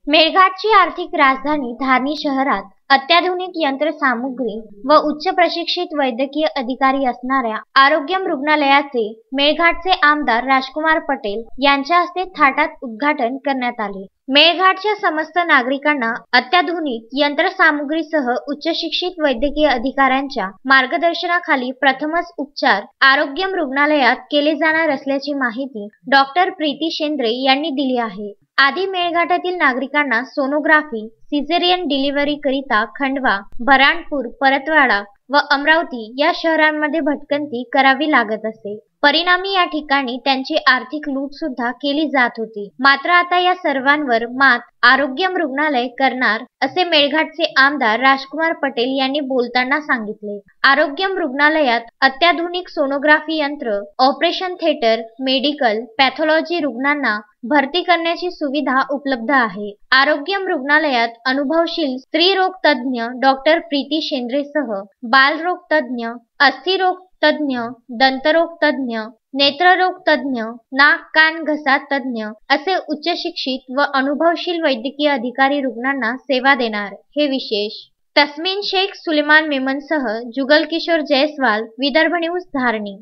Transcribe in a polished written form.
मेळघाटची आर्थिक राजधानी धारणी शहरात अत्याधुनिक यंत्रसामुग्री व उच्च प्रशिक्षित वैद्यकीय अधिकारी असणाऱ्या आरोग्यम रुग्णालयाचे मेळघाटचे आमदार राजकुमार पटेल यांच्या हस्ते थाटात उद्घाटन करण्यात आले। मेळघाटच्या समस्त नागरिकांना अत्याधुनिक यंत्रसामुग्रीसह उच्च शिक्षित वैद्यकीय अधिकाऱ्यांच्या मार्गदर्शनाखाली प्रथमच उपचार आरोग्यम रुग्णालयात केले जाणार असल्याची माहिती डॉक्टर प्रीती शेंद्रे यांनी दिली आहे। आधी मेळघाटातील नागरिकांना सोनोग्राफी, सिझेरियन डिलिव्हरी करिता खंडवा, बऱ्हाणपूर, परतवाडा व अमरावती या शहरांमध्ये भटकंती करावी लागत असे। परिणामी या ठिकाणी त्यांची आर्थिक लूट सुद्धा केली जात होती। मात्र आता या सर्वांवर मात आरोग्यम रुग्णालय करणार असे मेळघाटचे आमदार राजकुमार पटेल यांनी बोलताना सांगितले। आरोग्यम रुग्णालयात अत्याधुनिक सोनोग्राफी यंत्र, ऑपरेशन थिएटर, मेडिकल, पॅथॉलॉजी रुग्णांना भरती करण्याची सुविधा उपलब्ध आहे। आरोग्यम रुग्णालयात अनुभवशील स्त्रीरोग तज्ञ डॉक्टर प्रीती शेंद्रेसह बालरोग तज्ञ, अस्थिरोग तज्ञ, दंतरोग तज्ञ, नेत्ररोग तज्ञ, नाक कान घसा तज्ञ असे उच्च शिक्षित व अनुभवशील वैद्यकीय अधिकारी रुग्णांना सेवा देणार हे विशेष। तस्मीन शेख, सुलेमान मेमनसह जुगल किशोर जयस्वाल, विदर्भ न्यूज, धारणी।